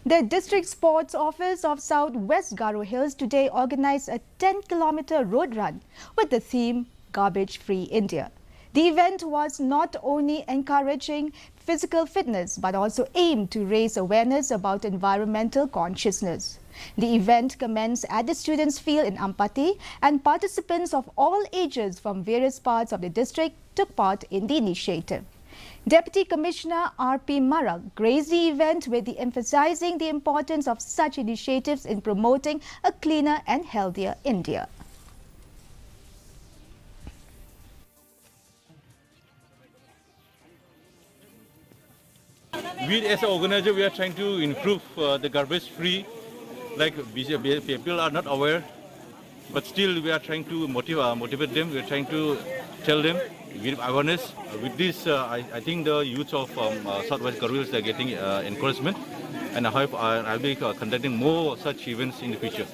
The District Sports Office of South West Garo Hills today organized a 10-kilometer road run with the theme Garbage Free India. The event was not only encouraging physical fitness but also aimed to raise awareness about environmental consciousness. The event commenced at the students' field in AMPATI, and participants of all ages from various parts of the district took part in the initiative. Deputy Commissioner R.P. Marag graced the event with emphasizing the importance of such initiatives in promoting a cleaner and healthier India. We as an organizer, we are trying to improve the garbage free. Like people are not aware, but still we are trying to motivate them. We are trying to tell them, give awareness. With this, I think the youth of Southwest Garo Hills are getting encouragement, and I hope I'll be conducting more such events in the future.